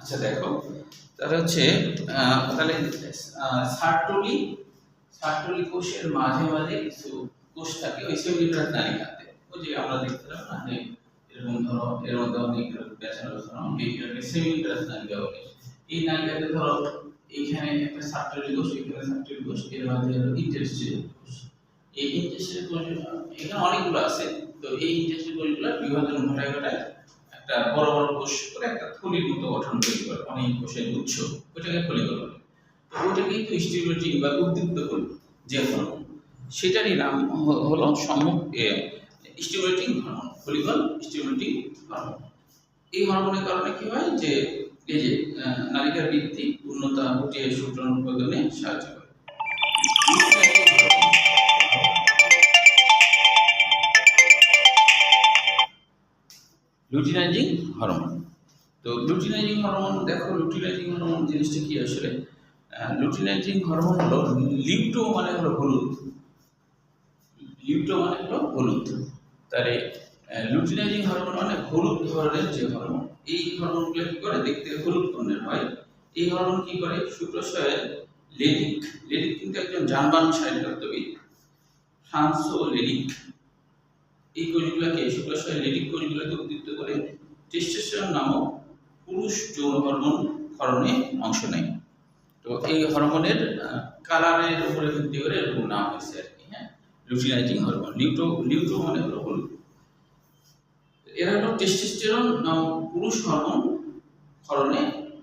আচ্ছা দেখো, তাহলে হচ্ছে তাহলে সার্টলি সার্টলি কোষের মাঝে মাঝে কিছু কোষ থাকে ওই সেমিলিটার নালিকাতে। ওই যে আমরা দেখছিলাম না যে এরকম ধরো এর মধ্যে অনেক ব্যাচার এইটাকে সেমিলিটার নালিকা বলে। এই নালিকাতে ধরো এইখানে একটা সার্টলি কোষ, এখানে সার্টলি কোষ, এর মাঝে ইন্টারস্টিশিয়াল কোষ। এই ইন্টারস্টিশিয়াল কোষ এখানে অনেকগুলো আছে। তো এই ইন্টারস্টিশিয়াল কোষগুলো বিভাজন ঘটায় ঘটায় একটা বড় বড় কোষ করে একটা থলির মতো গঠন তৈরি করে, অনেক কোষের গুচ্ছ, ওইটাকে ফলিকল বলে। তো ওইটাকেই তো স্টিমুলেটিং বা উদ্দীপ্ত করল যে হরমোন, সেটারই নাম হলো stimulating hormone, follicle stimulating hormone. এই হরমোনের কারণে কি হয় যে এই যে নালিকার বৃদ্ধি, পূর্ণতা ঘটিয়ে শুক্রাণু উৎপাদনে সাহায্য করে। Luteinising hormone. তো লুটিনাইজিং হরমোন দেখো, লুটিনাইজিং হরমোন জিনিসটা কি আসলে? লুটিনাইজিং হরমোন হলো লিউটো মানে হলো হলুদ, লিউটো মানে হলো হলুদ। তাহলে লুটিনাইজিং হরমোন মানে হলুদ ধরনের যে হরমোন, এই হরমোনগুলো কি করে দেখতে হলুদ বর্ণের হয়। এই হরমোন কি করে শুক্রাশয়ের লেডিক, লেডিক কিন্তু একজন জানবান শারীরতত্ত্ববিদ, ফ্রান্সোলেডিক, এই কোষগুলোকে শুক্রাশয়ের লেডিক কোষগুলোকে উদ্দীপ্ত করে টেস্টোস্টেরন নামক পুরুষ যৌন হরমোন ক্ষরণে অংশ নেয়। তো এই হরমোনের কালারের উপরে ভিত্তি করে এরকম নাম হয়েছে আর কি। হ্যাঁ, লুটিনাইজিং হরমোন, লিউটো মানে হলো হলুদ। এরা হলো টেস্টোস্টেরন নামক পুরুষ হরমোন ক্ষরণে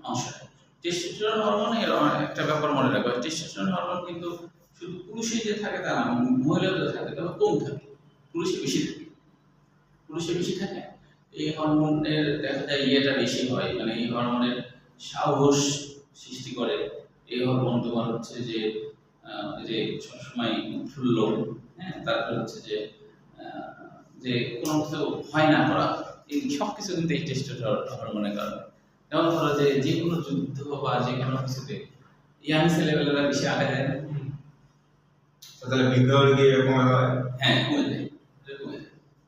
অংশ নেয়। টেস্টোস্টেরন হরমোন এর একটা ব্যাপার মনে রাখবে, টেস্টোস্টেরন হরমোন কিন্তু শুধু পুরুষে যে থাকে তা না, মহিলাদের থাকে, তবে কম থাকে, পুরুষে বেশি থাকে, পুরুষে বেশি থাকে। এই হরমোনের দেখা যায় ইয়েটা বেশি হয়, মানে এই হরমোনের সাহস সৃষ্টি করে। এই হরমোন তোমার হচ্ছে যে যে সবসময় উৎফুল্ল, হ্যাঁ, তারপর হচ্ছে যে যে কোনো কিছু ভয় না করা, এই সব কিছু কিন্তু এই টেস্টোস্টেরন হরমোনের কারণে। যেমন ধরো যে কোনো যুদ্ধ বা যে কোনো কিছুতে ইয়াং ছেলেবেলারা বেশি আগে যায় না, তাহলে বৃদ্ধ হলে কি এরকম হয়? হ্যাঁ, কমে যায়, কমে যায়,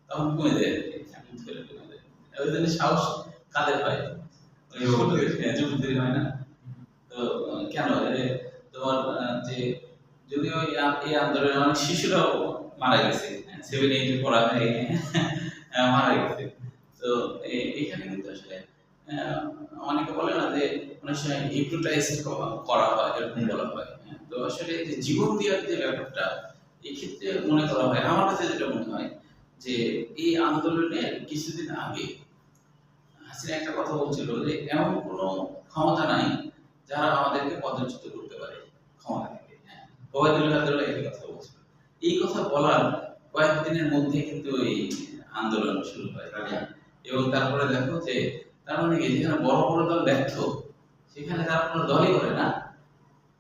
তখন কমে যায় আর কি, কমে যায়। ওই জন্য সাহস কাদের হয়? যুবকদের হয় না। তো কেন তোমার যে যদিও এই আন্দোলনে অনেক শিশুরাও মারা গেছে, 7-8 পড়া হয়ে মারা গেছে। তো এখানে কিন্তু আসলে অনেকে বলে না যে অনেক সময় হিপনোটাইজ করা হয়, এরকম বলা হয়। তো আসলে যে জীবন দেওয়ার যে ব্যাপারটা, এই ক্ষেত্রে মনে করা হয়, আমার কাছে যেটা মনে হয় যে এই আন্দোলনের কিছুদিন আগে হাসিনা একটা কথা বলছিল যে এমন কোনো ক্ষমতা নাই যারা আমাদেরকে পদচ্যুত করতে পারে ক্ষমতা থেকে। ওবায়দুল্লাহ এই কথা বলছিল। এই কথা বলার কয়েকদিনের মধ্যে কিন্তু এই আন্দোলন শুরু হয়, এবং তারপরে দেখো যে তার মানে যেখানে বড় বড় দল ব্যর্থ, সেখানে যারা কোনো দলই করে না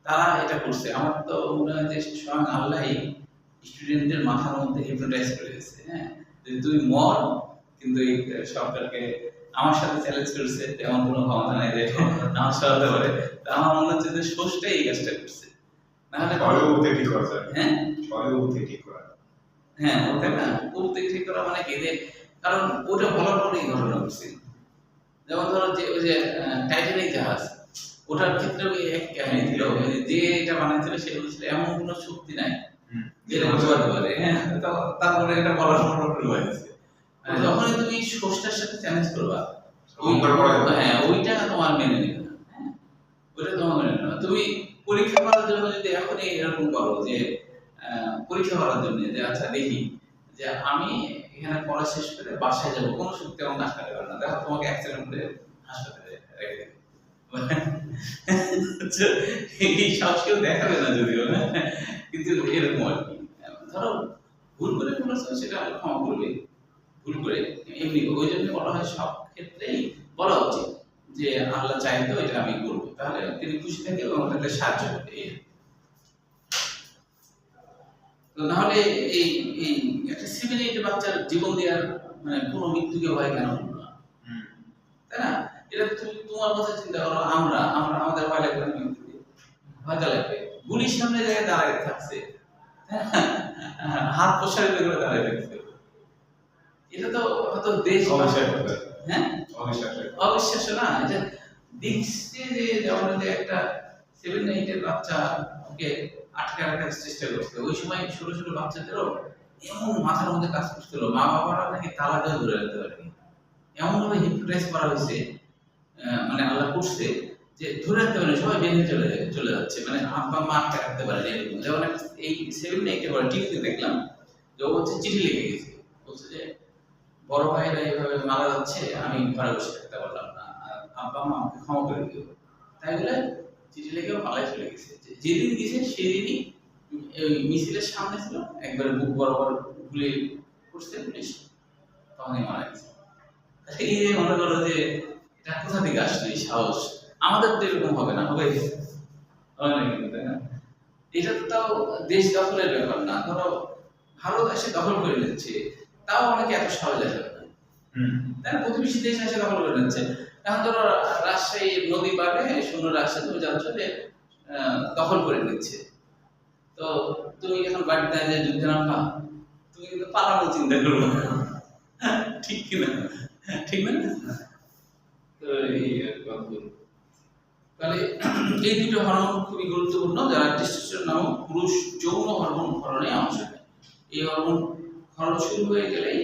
তারা এটা করছে। আমার তো মনে হয় যে স্বয়ং আল্লাহ স্টুডেন্টদের মাথার মধ্যে হিপনোটাইজ করে দিয়েছে। হ্যাঁ, তুই মর, কিন্তু এই সরকারকে আমার সাথে চ্যালেঞ্জ করছে, তেমন কোনো ক্ষমতা নাই যে আমার সরাতে পারে। আমার মনে হচ্ছে যে সোর্সটাই এই কাজটা করছে, নাহলে ঠিক করা যায়। হ্যাঁ, ঠিক করা, হ্যাঁ, ওটা না উদ্বেগ ঠিক করা মানে কি, কারণ ওটা বলার পরেই ঘটনা ঘটছে। যেমন ধরো যে ওই যে টাইটানিক জাহাজ, ওটার ক্ষেত্রে ওই এক কাহিনী ছিল, যে এটা বানাইছিল সে বলছিল এমন কোনো শক্তি নাই যেটা বোঝাতে পারে। হ্যাঁ, তারপরে এটা বলার পর হয়েছে। যখনই তুমি সোর্সটার সাথে চ্যালেঞ্জ করবা, হ্যাঁ, ওইটা তোমার মেনে নেবে না। হ্যাঁ, ওইটা তোমার মেনে নেবে না। তুমি পরীক্ষা করার জন্য যদি এখনই এরকম করো যে পরীক্ষা করার জন্য যে আচ্ছা দেখি যে আমি এখানে পড়া শেষ করে বাসায় যাবো, কোনো শক্তি আমার কাজ করতে পারে না, দেখো তোমাকে অ্যাক্সিডেন্ট করে হাসপাতালে রেখে দেবে। এই সাহস কেউ দেখাবে না যদিও, কিন্তু এরকম আর কি। ধরো ভুল করে বলেছো, সেটা আমরা ক্ষমা করবে, ভুল করে এমনি। ওই জন্য বলা হয় সব ক্ষেত্রেই বলা উচিত যে আল্লাহ চাইতো এটা আমি করবো, তাহলে তিনি খুশি থাকে এবং তাকে সাহায্য করবে। নাহলে এই এই একটা 7-8 বাচ্চার জীবন দেওয়ার মানে কোনো মৃত্যুকে ভয় কেন করবো না, তাই না? এটা তুমি তোমার কথা চিন্তা করো, আমরা আমরা আমাদের ভয় লাগবে না, মৃত্যুকে ভয়টা লাগবে। গুলির সামনে জায়গায় দাঁড়ায় থাকছে, হাত প্রসারিত করে দাঁড়ায় থাকছে, এটা তো হয়তো দেশ, হ্যাঁ, অবিশ্বাস্য না? এটা দেখছে যে যেমন যে একটা 7-8 এর বাচ্চা ওকে আটকে রাখার চেষ্টা করছে, ওই সময় ছোট ছোট বাচ্চাদেরও এমন মাথার মধ্যে কাজ করছিল, মা বাবারা নাকি তালা দিয়ে ধরে রাখতে পারে, এমন ভাবে হিপনোটাইজ করা হয়েছে, মানে আল্লাহ করছে যে ধরে রাখতে পারে, সবাই বেরিয়ে চলে যাচ্ছে, মানে আব্বা মা আটকে রাখতে পারে এরকম। যেমন এই 7-8 এর টিভিতে দেখলাম যে ও হচ্ছে চিঠি লিখে গেছে, বলছে যে বড় ভাইরা এইভাবে মারা যাচ্ছে, আমি ঘরে বসে থাকতে পারলাম না, আর আব্বা মা আমাকে ক্ষমা করে দিও, তাই বলে চিঠি লিখে পালাই চলে গেছে। যেদিন গেছে সেদিনই ওই মিছিলের সামনে ছিল, একবারে বুক বরাবর গুলি করছে পুলিশ, তখনই মারা গেছে। এই যে মনে করো যে এটা কোথা থেকে আসলো এই সাহস, আমাদের তো এরকম হবে না, হবে হবে না কিন্তু, তাই না? এটা তো তাও দেশ দখলের ব্যাপার না, ধরো ভালো দেশে দখল করে নিচ্ছে, তাও অনেকে এত সহজে যাবে না, তাই না? প্রতিবেশী দেশ এসে দখল করে নিচ্ছে। এখন ধরো রাজশাহী নদী পারে শূন্য রাজশাহী, তুমি জানছো যে দখল করে নিচ্ছে, তো তুমি এখন বাড়িতে যে যুদ্ধে নামবা, তুমি কিন্তু পালানোর চিন্তা করবো, ঠিক কিনা? ঠিক না? তো এই অদ্ভুত। তাহলে এই দুটো হরমোন খুবই গুরুত্বপূর্ণ, যারা টেস্টোস্টেরন নামক পুরুষ যৌন হরমোন ক্ষরণে অংশ নেয়। এই হরমোন ক্ষরণ শুরু হয়ে গেলেই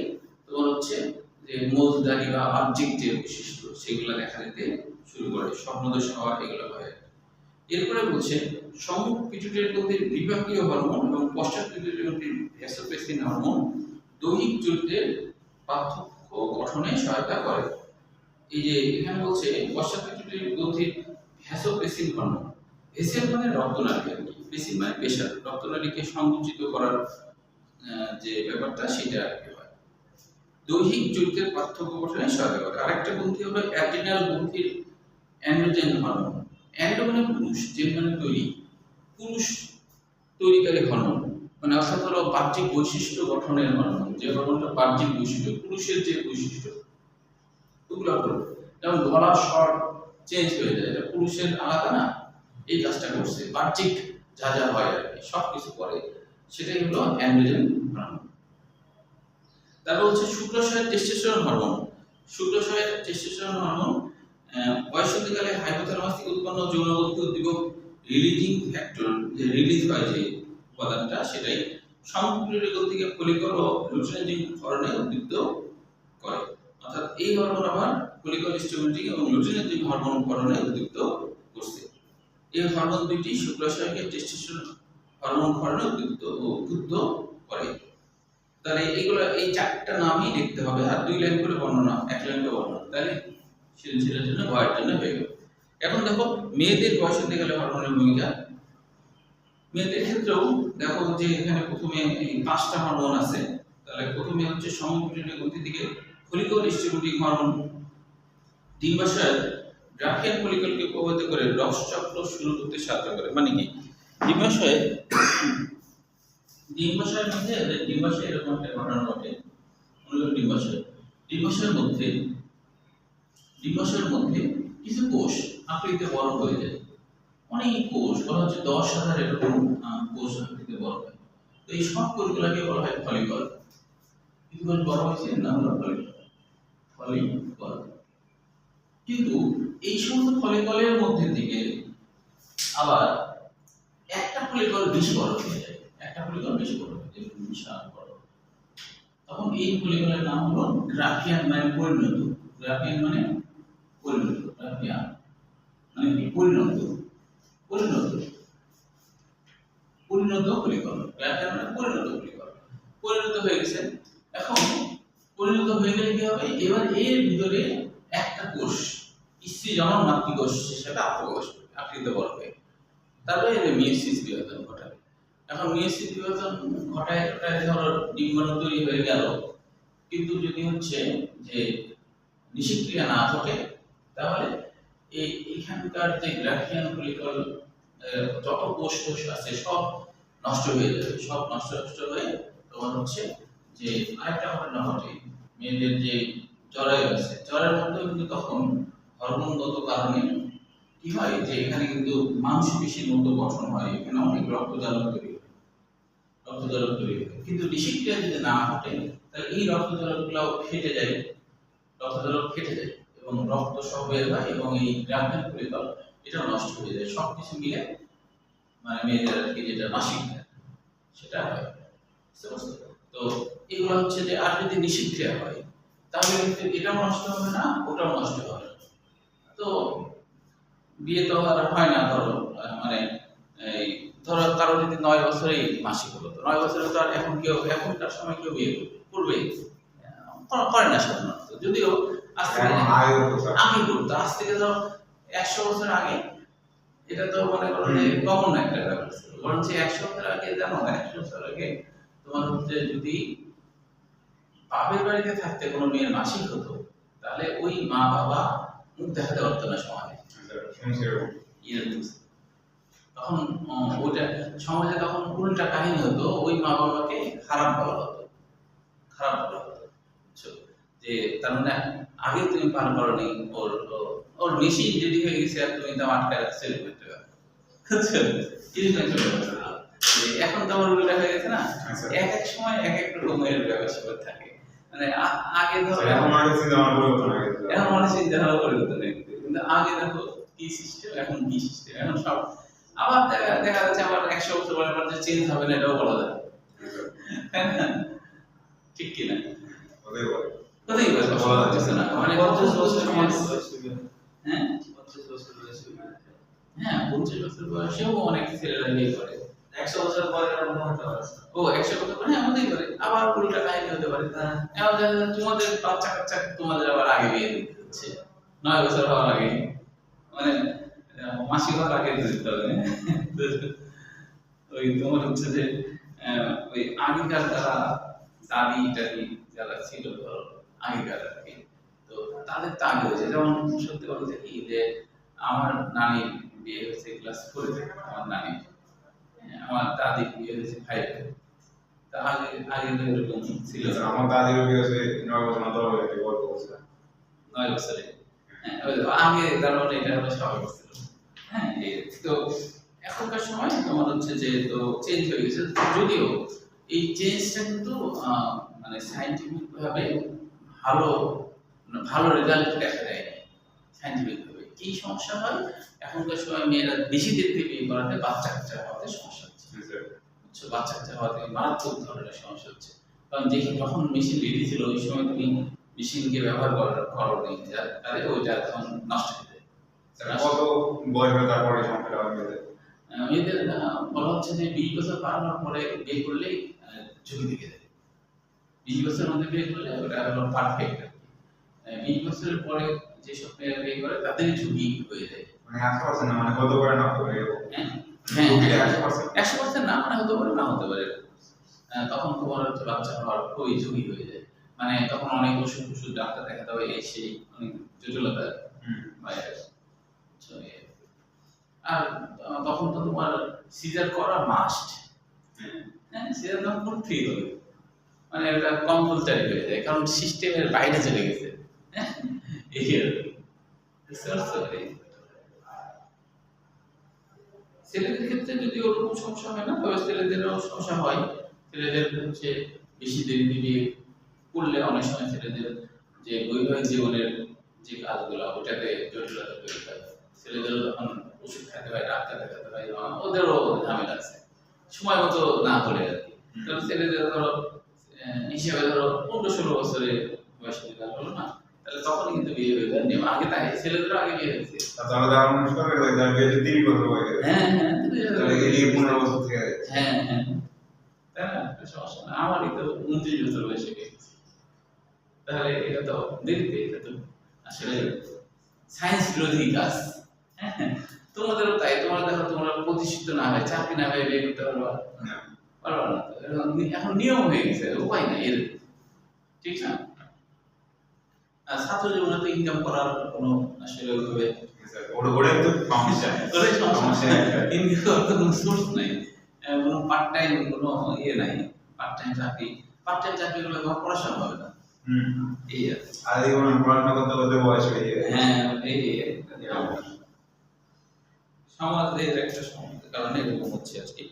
তোমার হচ্ছে যে মজদারি বা বাহ্যিক যে বৈশিষ্ট্য সেগুলো দেখা দিতে শুরু করে, স্বপ্নদশা হওয়া এগুলো হয়। এরপরে বলছে সম্মুখ পিটুইটারি গ্রন্থির বিপাকীয় হরমোন এবং পশ্চাৎ পিটুইটারি গ্রন্থির ভ্যাসোপ্রেসিন হরমোন দৈহিক চরিত্রের পার্থক্য গঠনে সহায়তা করে। এই যে এখানে বলছে পশ্চাৎ পিটুইটারি গ্রন্থির ভ্যাসোপ্রেসিন হরমোন, ভেসেল মানে রক্তনালী, প্রেসিন মানে প্রেসার, রক্তনালীকে সংকুচিত করার যে ব্যাপারটা সেটা হয়। দৈহিক চরিত্রের পার্থক্য গঠনে সহায়তা করে। আরেকটা গ্রন্থি হলো অ্যাড্রিনাল গ্রন্থির অ্যান্ড্রোজেন হরমোন। অ্যান্ড্রো মানে পুরুষ, জেন মানে তৈরি, পুরুষ তৈরিকারী হরমোন, মানে অর্থাৎ হলো বাহ্যিক বৈশিষ্ট্য গঠনের হরমোন, যে হরমোনটা বাহ্যিক বৈশিষ্ট্য, পুরুষের যে বৈশিষ্ট্য ওগুলো হলো, যেমন গলার স্বর চেঞ্জ হয়ে যায়, এটা পুরুষের আলাদা না, এই কাজটা করছে, বাহ্যিক যা যা হয় আর কি সব কিছু করে, সেটাই হলো অ্যান্ড্রোজেন হরমোন। তারপর হচ্ছে শুক্রাশয়ের টেস্টোস্টেরন হরমোন। শুক্রাশয়ের টেস্টোস্টেরন হরমোন বয়সন্ধিকালে হাইপোথ্যালামাস থেকে উৎপন্ন যৌনগ্রন্থি উদ্দীপক রিলিজিং ফ্যাক্টর, যে রিলিজ হয় যে উপাদানটা, সেটাই সম্পূর্ণ গ্রন্থিকে ফলিকল ও লুটিনাজিং ক্ষরণে উদ্দীপ্ত করে। অর্থাৎ এই হরমোন আবার ফলিকল স্টিমুলেটিং এবং লুটিনাজিং হরমোন ক্ষরণে উদ্দীপ্ত করছে। এই হরমোন দুইটি শুক্রাশয়কে টেস্টোস্টেরন হরমোন ক্ষরণে উদ্বুদ্ধ করে। তাহলে এইগুলো এই চারটা নামই লিখতে হবে, আর 2 লাইন করে বর্ণনা, 1 লাইন করে বর্ণনা, তাহলে সৃজনশীলের জন্য ভয়ের জন্য হয়ে গেল। এখন দেখো মেয়েদের বয়সে গেলে হরমোনের ভূমিকা। মেয়েদের ক্ষেত্রেও দেখো যে এখানে প্রথমে 5টা হরমোন আছে। তাহলে প্রথমে হচ্ছে সমপিটুইটারি গ্রন্থি থেকে ফলিকল স্টিমুলেটিং হরমোন ডিম্বাশয়ের গ্রাফিয়ান ফলিকলকে প্রভাবিত করে রসচক্র শুরু করতে সাহায্য করে। মানে কি ডিম্বাশয়ের মধ্যে, ডিম্বাশয় এরকম একটা ঘটনা ঘটে, ডিম্বাশয়ের মধ্যে কিছু কোষ আকৃতিতে বড় হয়ে যায়, অনেক কোষ, বলা হচ্ছে 10,000 এরকম কোষ আকৃতিতে বড় হয়। তো এই সব কোষগুলোকে বলা হয় ফলিকল। কিছু কোষ বড় হয়েছে না হলো ফলিকল। কিন্তু এই সমস্ত ফলিকলের মধ্যে থেকে আবার একটা ফলিকল বেশি বড় হয়ে যায়, বিশাল বড়। তখন এই ফলিকলের নাম হলো গ্রাফিয়ান, মানে পরিণত। গ্রাফিয়ান মানে পরিণত, গ্রাফিয়ান মানে কি পরিণত ফলিকল, গ্রাফিয়ান মানে পরিণত ফলিকল। পরিণত হয়ে গেছে। এখন পরিণত হয়ে গেলে কি হবে, এবার এর ভিতরে একটা কোষ, স্ত্রী জনন মাতৃকোষ, সেটা আকৃতিতে বড় হয়, তারপরে মিয়োসিস বিভাজন ঘটাবে। এখন মিয়োসিস বিভাজন ঘটায় ধরো ডিম্বাণু তৈরি হয়ে গেল, কিন্তু যদি হচ্ছে যে নিষেক্রিয়া না ঘটে, তাহলে এইখানকার যে গ্রাফিয়ান ফলিকল যত কোষ আছে সব নষ্ট হয়ে যাবে, সব নষ্ট হয়ে তোমার হচ্ছে যে আরেকটা ঘটনা ঘটে, মেয়েদের যে জরায়ু আছে, জরায়ুর মধ্যে কিন্তু তখন হরমোনগত কারণে কি হয় যে এখানে কিন্তু মাংসপেশির মতো গঠন হয়, এখানে অনেক রক্তজালক তৈরি হয়, কিন্তু নিষেক্রিয়া যদি না ঘটে, তাহলে এই রক্তজালকগুলো ফেটে যায়, এবং এবং রক্ত সহ বের হয় এবং এই গ্রামের পরিকল এটা নষ্ট হয়ে যায়, সবকিছু মিলে মানে মেয়েদের আর কি যেটা মাসিক সেটা হয়। বুঝতে পারছো? তো এগুলো হচ্ছে যে আর যদি নিষিক্রিয়া হয় তাহলে কিন্তু এটাও নষ্ট হবে না, ওটাও নষ্ট হবে না। তো বিয়ে তো আর হয় না, ধরো মানে এই ধরো কারো যদি 9 বছরেই মাসিক হলো, তো 9 বছরে তো আর এখন কেউ এখনকার সময় কেউ বিয়ে করবে করে না সাধারণত, যদিও আজ থেকে আগে করতো, আজ থেকে ধরো 100 বছর আগে এটা তো মনে করো যে কমন একটা ব্যাপার ছিল। বরঞ্চ 100 বছর আগে জানো, 100 বছর আগে তোমার হচ্ছে যদি বাপের বাড়িতে থাকতে কোনো মেয়ের মাসিক হতো তাহলে ওই মা বাবা মুখ দেখাতে পারতো না সমাজে। তখন ওইটা সমাজে তখন উল্টা কাহিনী হতো, ওই মা বাবাকে খারাপ বলা হতো, খারাপ বলা হতো। বুঝছো? যে তার মানে আগে তুমি পার করনি, ওর ওর মেশিন রেডি হয়ে গেছে আর তুমি তাও আটকায় রাখছো, এরকম একটা ব্যাপার। বুঝছো? এরকম একটা ব্যাপার ছিল। এখন তো আমার উল্টা হয়ে গেছে না, এক এক সময় এক এক রকমের ব্যবস্থা থাকে। মানে আগে ধরো এখন অনেক চিন্তা ভাবনা পরিবর্তন হয়ে গেছে, কিন্তু আগে দেখো কি সিস্টেম, এখন কি সিস্টেম, এখন সব আবার দেখা যাচ্ছে আবার 100 বছর পরে আবার যে চেঞ্জ হবে না এটাও বলা যায়, ঠিক কিনা? হতেই পারে, বলা যাচ্ছে না। মানে 50 বছর সমাজ, হ্যাঁ 50 বছর বয়সে, হ্যাঁ 50 বছর বয়সেও অনেক ছেলেরা বিয়ে করে। 100 বছর পরে এরকম হতে পারে। ও 100 বছর পরে হ্যাঁ হতেই পারে, আবার উল্টা কাহিনী হতে পারে। এখন দেখা যায় তোমাদের বাচ্চা কাচ্চা তোমাদের আবার আগে বিয়ে দিতে হচ্ছে 9 বছর হওয়ার আগে, মানে মাসিক হওয়ার আগে দিতে হবে। ওই তোমার হচ্ছে যে ওই আগেকার যারা দাদি টাদি যারা ছিল ধরো আগেকার আর কি, তো তাদের তা আগে হয়েছে। যেমন সত্যি বলতে কি যে আমার নানির বিয়ে হয়েছে ক্লাস 4 থেকে, আমার নানি, আমার দাদি বিয়ে হয়েছে 5 থেকে। তা আগে আগে এরকম ছিল। আমার দাদির বিয়ে হয়েছে 9 বছর না, 10 বছর গল্প করছে 9 বছরে। হ্যাঁ আগে তার মানে এটা হলো স্বাভাবিক ছিল। হ্যাঁ তো এখনকার সময় তোমার হচ্ছে যে তো চেঞ্জ হয়ে গেছে, যদিও এই চেঞ্জটা কিন্তু মানে সায়েন্টিফিক ভাবে ভালো ভালো রেজাল্ট দেখা দেয়। সায়েন্টিফিক ভাবে কি সমস্যা হয়, এখনকার সময় মেয়েরা বেশি দেরিতে বিয়ে করাতে বাচ্চা কাচ্চা হওয়াতে সমস্যা হচ্ছে। বুঝছো? বাচ্চা কাচ্চা হওয়াতে মারাত্মক ধরনের সমস্যা হচ্ছে, কারণ যখন মেশিন রেডি ছিল ওই সময় তুমি মেশিনকে ব্যবহার করোনি, তাহলে ওইটা তখন নষ্ট হয়ে যায়। কত বয়স হলে তারপরে সংখ্যাটা হবে? মেয়েদের বলা হচ্ছে যে 20 বছর পার হওয়ার পরে বিয়ে করলেই ঝুঁকি থেকে যায়। 20 বছরের মধ্যে বিয়ে করলে ওটা হলো পারফেক্ট। 20 বছরের পরে যেসব মেয়েরা বিয়ে করে তাদেরই ঝুঁকি হয়ে যায়। মানে 100% না, মানে কত করে না হতে পারে? হ্যাঁ 100% না, মানে হতে পারে না হতে পারে। তখন তোমার হচ্ছে বাচ্চা হওয়ার খুবই ঝুঁকি হয়ে যায়, মানে তখন অনেক ওষুধ ডাক্তার দেখাতে হবে, এই সেই অনেক জটিলতা বাইরে। আর তখন তো তোমার সিজার করা মাস্ট। হ্যাঁ সিজার তখন করতেই হবে, মানে এটা কম্পালসারি হয়ে যায়, কারণ সিস্টেমের বাইরে চলে গেছে। হ্যাঁ এই ছেলেদের ক্ষেত্রে যদি ওরকম সমস্যা হয় না, তবে ছেলেদেরও সমস্যা হয়। ছেলেদের হচ্ছে বেশি দেরি বিয়ে করলে অনেক সময় ছেলেদের যে বৈবাহিক জীবনের যে কাজগুলো ওটাতে জটিলতা তৈরি হয়। ছেলেদেরও তখন ওষুধ খেতে হয়, ডাক্তার দেখাতে হয়, ওদেরও ঝামেলা আছে সময় মতো না হলে আর কি। কারণ ছেলেদের ধরো হিসেবে ধরো 15-16 বছরে বয়স হলো না, তাহলে তখন কিন্তু বিয়ে হয়ে যায়। আগে তাই ছেলেদেরও আগে বিয়ে হয়েছে, তাহলে তার মানুষ করে তার বিয়ে 3 বছর হয়ে গেছে। হ্যাঁ তাহলে এই 15 বছর থেকে হ্যাঁ তাই না, সমস্যা না। আমারই তো 29 বছর বয়সে গেছে, তাহলে এটা তো দেরিতে, এটা তো আসলে সায়েন্স বিরোধী কাজ। হ্যাঁ তোমাদেরও তাই, তোমরা দেখো তোমরা প্রতিষ্ঠিত না হয়, চাকরি না হয় বিয়ে করতে পারবা না, পারবা না। এখন নিয়ম হয়ে গেছে, উপায় নাই এর, ঠিক না? ছাত্র জীবনে তো ইনকাম করার কোনো আসলে ওইভাবে ওটাই তো সমস্যা, ইনকাম করার কোনো সোর্স নাই, কোনো পার্ট টাইম কোনো ইয়ে নাই। পার্ট টাইম চাকরি করলে তোমার পড়াশোনা হবে না। এই আর এই পড়াশোনা করতে করতে বয়স হয়ে যায়। হ্যাঁ এই সমাজের একটা কারণে এরকম হচ্ছে আজকে।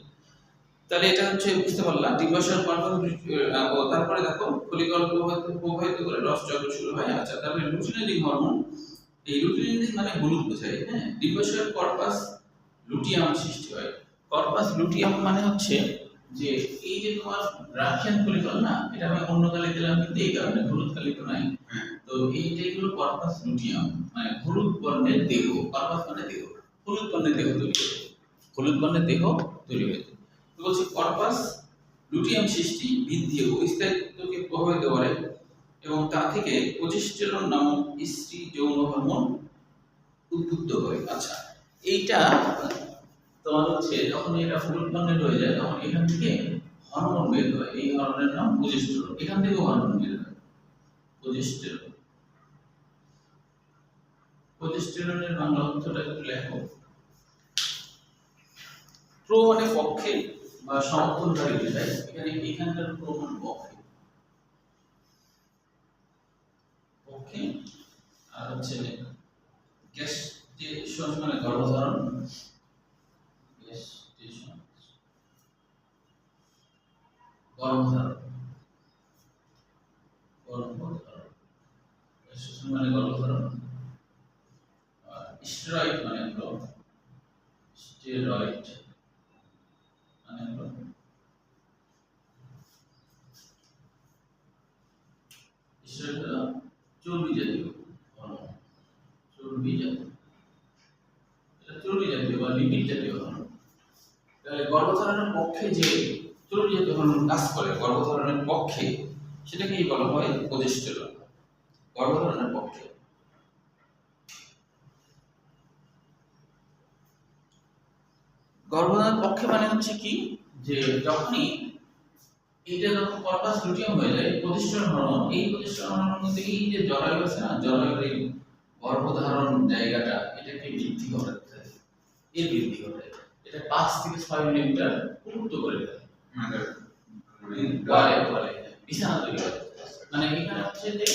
তাহলে এটা হচ্ছে বুঝতে পারলাম ডিম্বাশয় কর্পস। তারপরে দেখো ফলিকল প্রবাহিত করে রসচক্র শুরু হয়। আচ্ছা, তারপরে লুটিনারিং হরমোন। এই লুটিনারিং মানে হলুদ বোঝায়, হ্যাঁ। ডিম্বাশয় কর্পাস লুটিয়াম সৃষ্টি হয়। কর্পাস লুটিয়াম মানে হচ্ছে যে এই যে তোমার রাশিয়ান ফলিকল না, এটা আমি অন্য কালি দিলাম কিন্তু এই কারণে হলুদ কালি তো নাই। তো এইটাই হলো কর্পাস লুটিয়াম, মানে হলুদ বর্ণের দেহ। কর্পাস মানে দেহ, হলুদ বর্ণের দেহ তৈরি হয়, হলুদ বর্ণের দেহ তৈরি হয়। তো বলছি কর্পাস লুটিয়াম সৃষ্টি, বৃদ্ধি ও স্থায়িত্বকে প্রভাবিত করে এবং তা থেকে প্রজেস্টেরন নামক স্ত্রী যৌন হরমোন উদ্বুদ্ধ হয়। আচ্ছা, এইটা তোমার হচ্ছে যখন এটা হলুদ বর্ণের হয়ে যায় তখন এখান থেকে হরমোন বের হয়, এই হরমোনের নাম প্রজেস্টেরন। এখান থেকেও হরমোন বের হয়, প্রজেস্টেরন। প্রজেস্টেরনের বাংলা অর্থটা একটু লেখো। প্রো মানে পক্ষে বা সমর্থনকারী বোঝায়, এখানে এখানকার প্রো মানে পক্ষে, পক্ষে। আর হচ্ছে গ্যাস্ট্রেশন মানে গর্ভধারণ, গ্যাস্ট্রেশন গর্ভধারণ, গর্ভধারণ, গ্যাস্ট্রেশন মানে গর্ভধারণ। স্টেরয়েড মানে হলো, স্টেরয়েড মানে হলো চর্বি জাতীয় হরমোন, চর্বি জাতীয়, এটা চর্বি জাতীয় বা লিপিড জাতীয় হরমোন। তাহলে গর্ভধারণের পক্ষে যে চর্বি জাতীয় হরমোন কাজ করে গর্ভধারণের পক্ষে, সেটাকেই বলা হয় প্রজেস্টেরন, গর্ভধারণের পক্ষে। গর্ভধারণের পক্ষে মানে হচ্ছে কি, যে যখনই এইটা যখন কর্পাস লুটিয়াম হয়ে যায় প্রজেস্টেরন হরমোন, এই প্রজেস্টেরন হরমোন কিন্তু এই যে জরায়ু আছে না, জরায়ুর এই গর্ভধারণ জায়গাটা এটাকে বৃদ্ধি ঘটাতে থাকে, এর বৃদ্ধি ঘটায়। এটা 5 থেকে 6 মিলিমিটার উন্নত করে দেয়, বলে বিছানা তৈরি করে। মানে এখানে হচ্ছে যে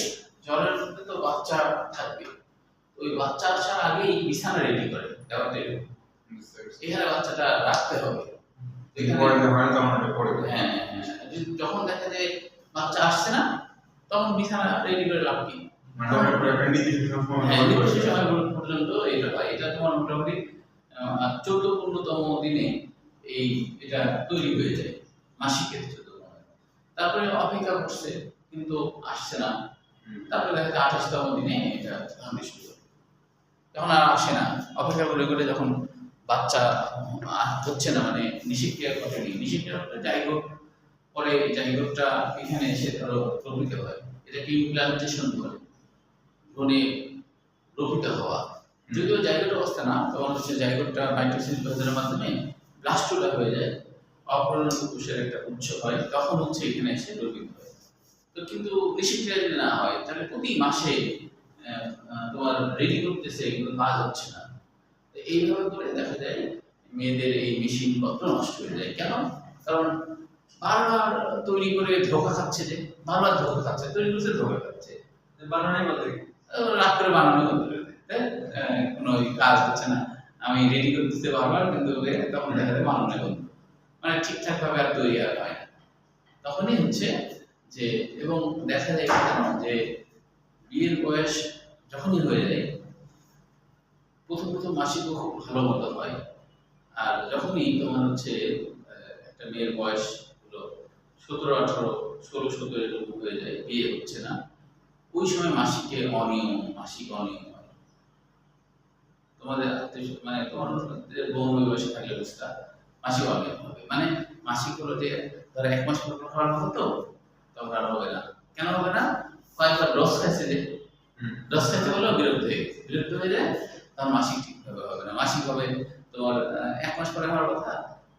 জরায়ুর মধ্যে তো বাচ্চা থাকবে, ওই বাচ্চা আসার আগেই বিছানা রেডি করে দেওয়াতে, এখানে বাচ্চাটা রাখতে হবে। হ্যাঁ, যখন দেখা যায় বাচ্চা আসছে না তখন বিছানা রেডি করে লাভ কি, সময় পর্যন্ত এটা হয়। এটা তোমার মোটামুটি 14-15তম দিনে এই এটা তৈরি হয়ে যায়, মাসিকের 14তম। তারপরে অপেক্ষা করছে কিন্তু আসছে না, তারপরে দেখা যায় 28তম দিনে এটা শুরু হয়। যখন আর আসে না, অপেক্ষা করে করে যখন বাচ্চা হচ্ছে না, মানে নিষিক্রিয়া ঘটেনি, নিষিক্রিয়া জাইগোট, পরে জাইগোটটা এখানে এসে ধরো রোপিত হয়, এটাকে ইমপ্লান্টেশন বলে, ভ্রূণে রোপিত হওয়া। যদিও জাইগোট অবস্থা না, তখন হচ্ছে জাইগোটটা মাইটোসিস বিভাজনের মাধ্যমে ব্লাস্টুলা হয়ে যায়, অপরিণত কোষের একটা উৎস হয়, তখন হচ্ছে এখানে এসে রোপিত হয়। তো কিন্তু নিষিক্রিয়া যদি না হয় তাহলে প্রতি মাসে তোমার রেডি করতেছে, এগুলো কাজ হচ্ছে না। এইভাবে করে দেখা যায় মেয়েদের এই মেশিন পত্র নষ্ট হয়ে যায়। কেন? কারণ বারবার তৈরি করে ধোকা খাচ্ছে, যে বারবার ধোকা খাচ্ছে, তৈরি করছে ধোকা খাচ্ছে, বানানোই বলতে রাত করে বানানো বন্ধ করে দেয়, কোনো কাজ হচ্ছে না, আমি রেডি করতেছি বারবার, কিন্তু তখন দেখা যায় বানানো বন্ধ, মানে ঠিকঠাক ভাবে আর তৈরি আর হয় না। তখনই হচ্ছে যে, এবং দেখা যায় যে বিয়ের বয়স যখনই হয়ে যায় প্রথম মাসিক খুব ভালো মতো হয়, আর যখনই তোমার হচ্ছে একটা মেয়ের বয়স হলো 17-18, 16-17 এরকম হয়ে যায়, বিয়ে হচ্ছে না, ওই সময় মাসিক অনিয়ম হয়। তোমাদের মানে তোমাদের বৌমা বয়সে থাকলে বুঝতা মাসিক অনিয়ম হবে, মানে মাসিক হলো যে ধরো 1 মাস পর হওয়ার মতো, তখন আর হবে না। কেন হবে না? কয়েকবার ডস খাইছে, যে ডস খাইতে হলো বিরক্ত হয়ে যায়, তখন মাসিক ঠিকভাবে হবে না। মাসিক হবে তোমার 1 মাস পরে হওয়ার কথা,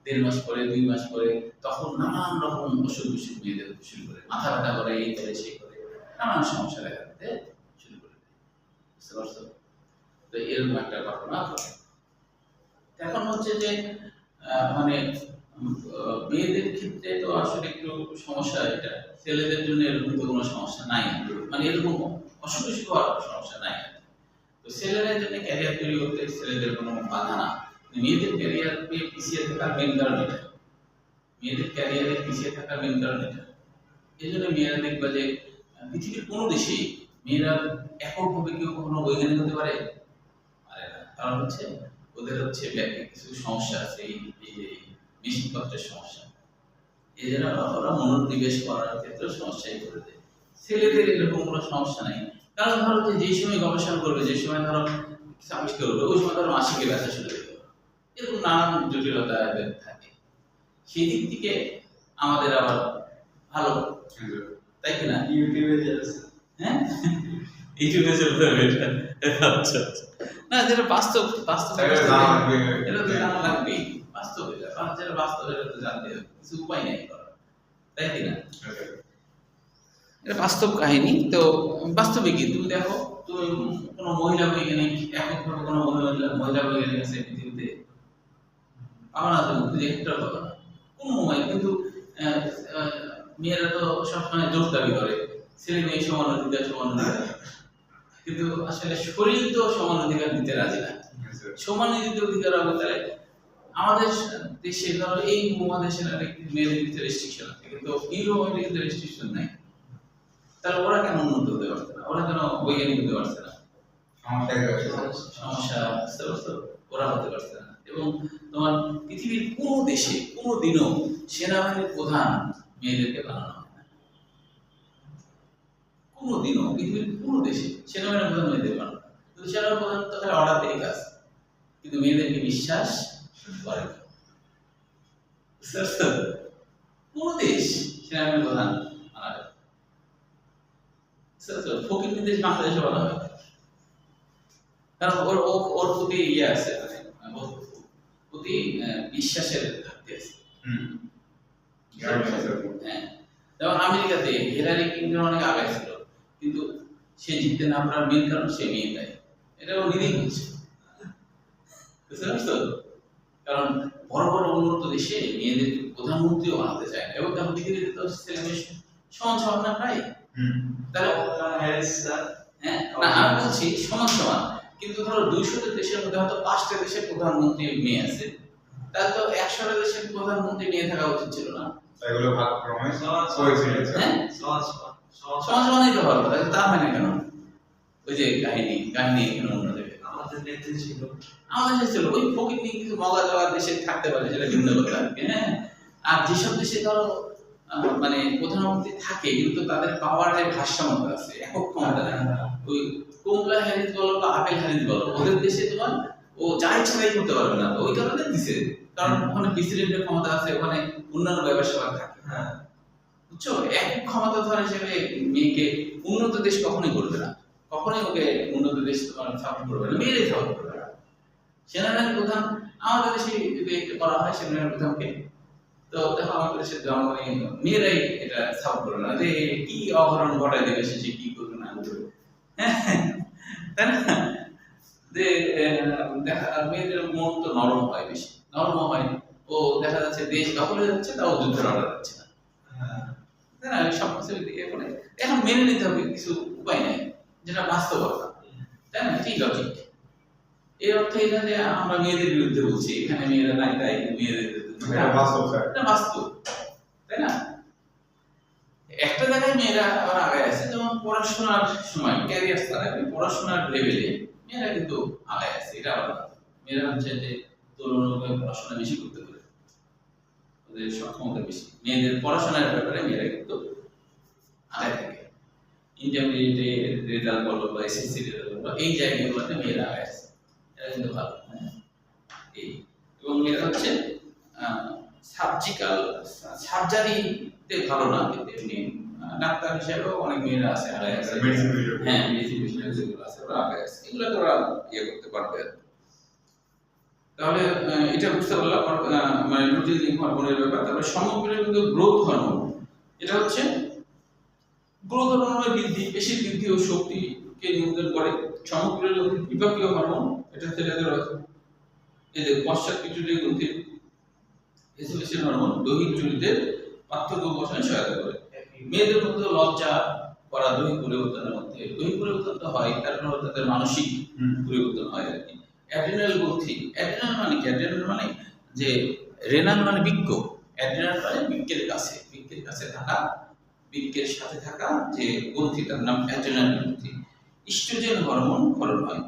1.5 মাস পরে, 2 মাস পরে, তখন নানান রকম অসুখ বিসুখ মেয়েদের শুরু করে, মাথা ব্যথা করে, এই করে সেই করে, নানান সমস্যা দেখা দিতে শুরু করে। বুঝতে পারছো? তো এরকম একটা ঘটনা ঘটে। এখন হচ্ছে যে মানে মেয়েদের ক্ষেত্রে তো আসলে একটু সমস্যা, এটা ছেলেদের জন্য এরকম তো কোনো সমস্যা নাই, মানে এরকম অসুখ বিসুখ হওয়ার সমস্যা নাই। তো ছেলেদের জন্য ক্যারিয়ার তৈরি করতে ছেলেদের কোনো বাধা না, মেয়েদের ক্যারিয়ার পিছিয়ে থাকার মেন কারণ এটা। মেয়েদের ক্যারিয়ারে পিছিয়ে থাকার মেন কারণ এটা। এই জন্য মেয়েরা দেখবা যে পৃথিবীর কোনো দেশে মেয়েরা এককভাবে কেউ কখনো বৈজ্ঞানিক হতে পারে পারে না। কারণ হচ্ছে ওদের হচ্ছে কিছু সমস্যা আছে, এই যে মেশিনপত্রের সমস্যা। এই জন্য ওরা মনোনিবেশ করার ক্ষেত্রে সমস্যায় পড়ে যায়। ছেলেদের এরকম কোনো সমস্যা নাই। কারণ ধরো যে সময় গবেষণা করবে, যে সময় ধরো কিছু আবিষ্কার করবে, ওই সময় ধরো মাসিকে ব্যথা শুরু হয়ে গেল, এরকম নানান জটিলতা এদের থাকে। সেই দিক থেকে আমাদের আবার ভালো, তাই কিনা? ইউটিউবে যাচ্ছে, হ্যাঁ ইউটিউবে চলতে হবে এটা। আচ্ছা আচ্ছা, না যেটা বাস্তব বাস্তব এটা তো জানা লাগবেই। বাস্তব এটা যেটা বাস্তব এটা তো জানতে হবে, কিছু উপায় নেই করার, তাই কিনা? এটা বাস্তব কাহিনী। তো বাস্তবে কি তুমি দেখো, তুমি কোনো মহিলা বৈজ্ঞানিক এককভাবে কোনো মহিলা বৈজ্ঞানিক আছে পৃথিবীতে? পাবো না, তুমি খুঁজে একটা পাবো না কোনো মহিলা। কিন্তু মেয়েরা তো সবসময় জোর দাবি করে ছেলে মেয়ে সমান অধিকার সমান অধিকার, কিন্তু আসলে শরীর তো সমান অধিকার দিতে রাজি না। সমান অধিকার বলতে আমাদের দেশে ধরো এই উপমহাদেশের মেয়েদের ভিতরে রেস্ট্রিকশন আছে, কিন্তু ইউরোপে কিন্তু রেস্ট্রিকশন নাই। তাহলে ওরা কেন উন্নত হতে পারছে না? ওরা কেন বৈজ্ঞানিক হতে পারছে না? সমস্যা ওরা হতে পারছে না। এবং তোমার পৃথিবীর কোনো দেশে কোনো দিনও সেনাবাহিনীর প্রধান মেয়েদেরকে বানানো হয় না। কোনো দিনও পৃথিবীর কোনো দেশে সেনাবাহিনীর প্রধান মেয়েদের বানানো হয়। কিন্তু সেনাবাহিনীর প্রধান তো খালি অর্ডার দিয়ে কাজ, কিন্তু মেয়েদেরকে বিশ্বাস করে না। কোন দেশ সেনাবাহিনীর প্রধান বানাবে? ফকির দেশ বাংলাদেশে বলা হয়, কারণ ওর প্রতি ইয়ে আছে, মানে ওর প্রতি বিশ্বাসের ঘাটতি আছে। হ্যাঁ, যেমন আমেরিকাতে হিলারি ক্লিনটন অনেক আগে ছিল, কিন্তু সে জিততে না পারার মেন কারণ সে মেয়ে, তাই এটা ও নিজেই বলছে। বুঝতে পারছো? কারণ বড় বড় উন্নত দেশে মেয়েদের প্রধানমন্ত্রীও বানাতে চায় না, এবং তার পৃথিবীতে তো ছেলে মেয়ে সমান সমান না প্রায়। তাহলে হ্যাঁ, না আমি বলছি সমান সমান, কিন্তু ধরো 200টা দেশের মধ্যে হয়তো 5টা দেশের প্রধানমন্ত্রী মেয়ে আছে, তাহলে তো 100টা দেশের প্রধানমন্ত্রী মেয়ে থাকা উচিত ছিল না? এগুলো ভাগ ক্রমে হয়েছে। হ্যাঁ, সমান সমানই তো ভালো, তা হয় না কেন? ওই যে কাহিনী এখানে অন্য দেবে। আমাদের দেশে ছিল ওই ফকির নিয়ে কিছু মজা দেওয়ার দেশে থাকতে পারে, সেটা ভিন্ন কথা। হ্যাঁ, আর যেসব দেশে ধরো মানে প্রধানমন্ত্রী থাকে কিন্তু তাদের পাওয়ারের ভারসাম্য আছে, একক ক্ষমতা নেই। ওই কমলা হ্যারিস বলো বা আপেল হ্যারিস বলো, ওদের দেশে তোমার ও যা ইচ্ছা তাই করতে পারবে না, ওই কারণে দিছে। কারণ ওখানে প্রেসিডেন্টের ক্ষমতা আছে, ওখানে অন্যান্য ব্যবসা থাকে। হ্যাঁ, বুঝছো? একক ক্ষমতা ধরে হিসেবে মেয়েকে উন্নত দেশ কখনোই করবে না, কখনোই ওকে উন্নত দেশ তোমার সাপোর্ট করবে না, মেয়েরাই সাপোর্ট করবে না। সেনাবাহিনীর প্রধান আমাদের দেশে যদি করা হয় সেনাবাহিনীর প্রধানকে, তো দেখো আমাদের দেশের জনগণ মেয়েরাই এটা সাপোর্ট করবে না, যে কি অঘটন ঘটায় দেবে সে কি করবে না করবে। হ্যাঁ, তাই না? যে দেখা মেয়েদের মন তো নরম হয়, বেশি নরম হয়, ও দেখা যাচ্ছে দেশ দখল হয়ে যাচ্ছে, তাও যুদ্ধের অর্ডার দিচ্ছে না, তাই না? সব কিছু এখন মেনে নিতে হবে, কিছু উপায় নেই, যেটা বাস্তবতা, তাই না? ঠিক লজিক। এর অর্থ এটা যে আমরা মেয়েদের বিরুদ্ধে বলছি, এখানে মেয়েরা নাই তাই মেয়েদের বিরুদ্ধে, এটা বাস্তব, তাই না? একটা জায়গায় মেয়েরা আবার আগে আছে, যেমন পড়াশোনার সময় ক্যারিয়ার ছাড়া পড়াশোনার লেভেলে মেয়েরা কিন্তু আগে আছে, এটা আলাদা। মেয়েরা হচ্ছে যে তুলনামূলক পড়াশোনা বেশি করতে পারে, ওদের সক্ষমতা বেশি। মেয়েদের পড়াশোনার ব্যাপারে মেয়েরা কিন্তু আগে থাকে, ইন্টারমিডিয়েটে রেজাল্ট বলো বা এসএসসি রেজাল্ট বলো, এই জায়গাগুলোতে মেয়েরা আগে আছে, এটা কিন্তু ভালো। এই এবং মেয়েরা হচ্ছে সার্জারিতে ভালো না, কিন্তু এমনি ডাক্তার হিসেবেও অনেক মেয়েরা আছে আগে আছে। হ্যাঁ, মেডিসিন যেগুলো আছে ওরা আগে আছে, এগুলো তো ওরা ইয়ে করতে পারবে। তাহলে এটা বুঝতে পারলাম মানে লুটিনিং হরমোনের ব্যাপার। তারপরে সমগ্রের কিন্তু গ্রোথ হরমোন, এটা হচ্ছে গ্রোথ হরমোনের বৃদ্ধি, পেশির বৃদ্ধি ও শক্তিকে নিয়ন্ত্রণ করে। সমগ্রের বিপাকীয় হরমোন, এটা ছেলেদের আছে। এই যে পশ্চাৎ পিটুইটারি গ্রন্থির এক্সিবিশন হরমোন দৈহিক চরিত্রের পার্থক্য বোঝায় সহায়তা করে। মেয়েদের মধ্যে লজ্জা করা দৈহিক পরিবর্তনের মধ্যে, দৈহিক পরিবর্তন তো হয়, তারপর তাদের মানসিক পরিবর্তন হয় আর কি। অ্যাড্রিনাল গ্রন্থি, অ্যাড্রিনাল মানে কি? অ্যাড্রিনাল মানে যে রেনাল মানে বৃক্ক, অ্যাড্রিনাল মানে বৃক্কের কাছে থাকা, বৃক্কের সাথে থাকা যে গ্রন্থি তার নাম অ্যাড্রিনাল গ্রন্থি। ইস্ট্রোজেন হরমোন ক্ষরণ হয়।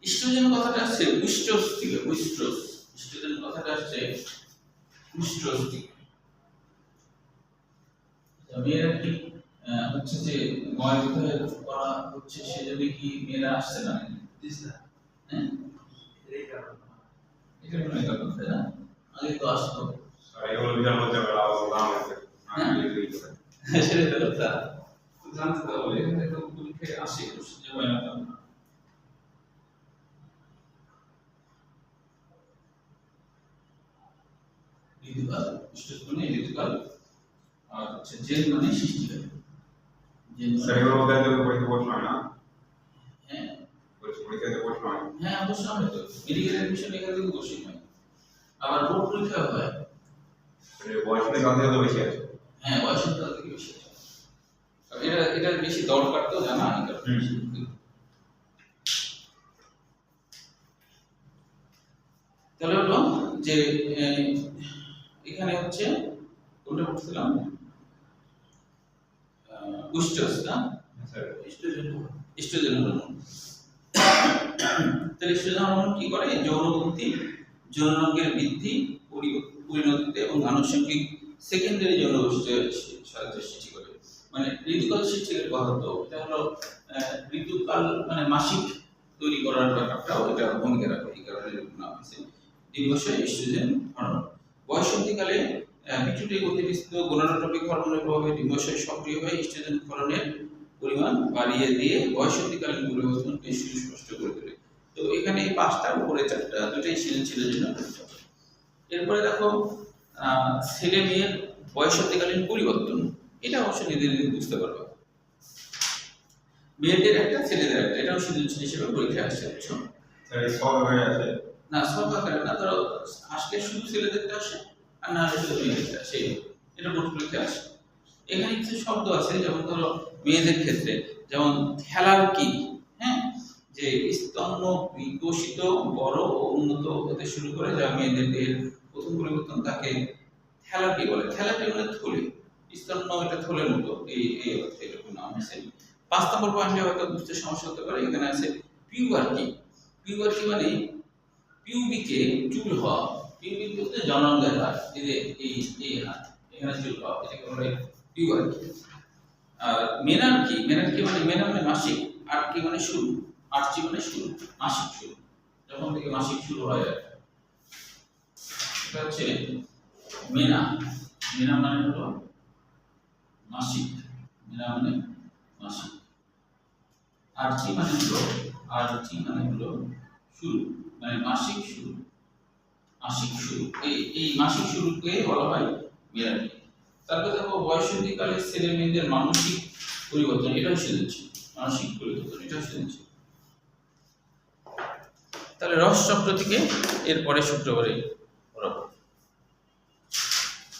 ইস্ট্রোজেন কথাটা আসছে উইস্ট্রোস থেকে, উইস্ট্রোস। ইস্ট্রোজেন কথাটা আসছে উইস্ট্রোস থেকে। মেয়েরা কি হচ্ছে যে ময়ূর করা হচ্ছে সেজন্য কি মেয়েরা আসছে না? হ্যাঁ, এটা মনে করেন তাই না? আগে তো আসতো। এগুলো বিশাল হচ্ছে দাম আছে সেটাই তো কথা, জানতে হবে। এখানে তো পরীক্ষায় আসে যে ময়না ঋতুকাল, ইস্ট্রোস মানে ঋতুকাল, আর হচ্ছে জেন মানে সৃষ্টিকাল। জেন স্যার এগুলোর মধ্যে তো পরীক্ষা প্রশ্ন হয় না? হ্যাঁ পরীক্ষাতে প্রশ্ন হয়? হ্যাঁ অবশ্যই হবে তো, মেডিকেল অ্যাডমিশন এখান থেকে অবশ্যই হয়। আবার বোর্ড পরীক্ষা হয়। বয়স থেকে অন্তত তো বেশি আছে। হ্যাঁ বয়সের তার থেকে বেশি আছে। এটা বেশি দরকার তো জানা এটা। তাহলে হলো যে এখানে হচ্ছে কোনটা বলছিলাম, উইস্ট্রোস না, স্যার ইস্ট্রোজেন হরমোন। তাহলে ইস্ট্রোজেন হরমোন কি করে? যৌনগ্রন্থি, যৌনাঙ্গের বৃদ্ধি, পরিণতিতে এবং আনুষঙ্গিক সেকেন্ডারি যৌনগোষ্ঠীর সাহায্য সৃষ্টি করে। মানে ঋতুকাল সৃষ্টির কথা তো এটা হলো ঋতুকাল মানে মাসিক তৈরি করার ব্যাপারটাও এটা ভূমিকা রাখে। এই কারণে নাম হয়েছে ডিম্বাশয় ইস্ট্রোজেন হরমোন। বয়ঃসন্ধিকালে পিটুইটারি গতিবিস্তৃত গোনাডোট্রপিক হরমোনের প্রভাবে ডিম্বাশয় সক্রিয় হয়ে ইস্ট্রোজেন ক্ষরণের পরিমাণ বাড়িয়ে দিয়ে বয়ঃসন্ধিকালীন পরিবর্তনকে সুস্পষ্ট করে তোলে। তো এখানে এই পাঁচটার উপরে চারটা, দুটোই ছেলের জন্য। এরপরে দেখো ছেলে মেয়ের বয়ঃসন্ধিকালীন পরিবর্তন, এটা অবশ্যই নিজে নিজে বুঝতে পারবে। মেয়েদের একটা ছেলেদের একটা, এটাও সৃজনশীল হিসেবে পরীক্ষায় আসছে। স্যার এই সব হয়ে আছে না সব আকারে না, ধরো আজকে শুধু ছেলেদেরটা আসে আর না শুধু মেয়েদেরটা আসে, এটা বোর্ড পরীক্ষায় আসে। এখানে কিছু শব্দ আছে, যেমন ধরো মেয়েদের ক্ষেত্রে যেমন খেলার কি, হ্যাঁ, যে স্তন্য বিকশিত বড় ও উন্নত হতে শুরু করে, যা মেয়েদের দেহের প্রথম পরিবর্তন, তাকে থ্যালাপি বলে। থ্যালাপি মানে থলে, স্তন্য এটা থলের মতো, এই অর্থে এরকম নাম আছে। 5 নম্বর পয়েন্টে হয়তো বুঝতে সমস্যা হতে পারে, এখানে আছে পিউবার্টি। পিউবার্টি মানে পিউবিকে চুল হওয়া, পিউবিক বলতে জনঙ্গের হাত, এই যে এই হাত, এখানে চুল হওয়া, এটাকে বলে পিউবার্টি। আর মেনার্কি, মেনার্কি মানে মেনা মানে মাসিক, আর্কি মানে শুরু, আর্চি মানে শুরু, মাসিক শুরু, যখন থেকে মাসিক শুরু হয়। এটা হচ্ছে মেনা, মেনা মানে হলো মাসিক, মেনা মানে মাসিক। আর্চি মানে হলো, আর্চি মানে হলো শুরু, মানে মাসিক শুরু, মাসিক শুরু। এই মাসিক শুরুকে বলা হয় মেনার্কি। তারপর দেখো বয়ঃসন্ধিকালে ছেলে মেয়েদের মানসিক পরিবর্তন, এটাও সৃজনশীল। মানসিক পরিবর্তন এটাও সৃজনশীল। তাহলে রস চক্র থেকে এরপরে শুক্রবারে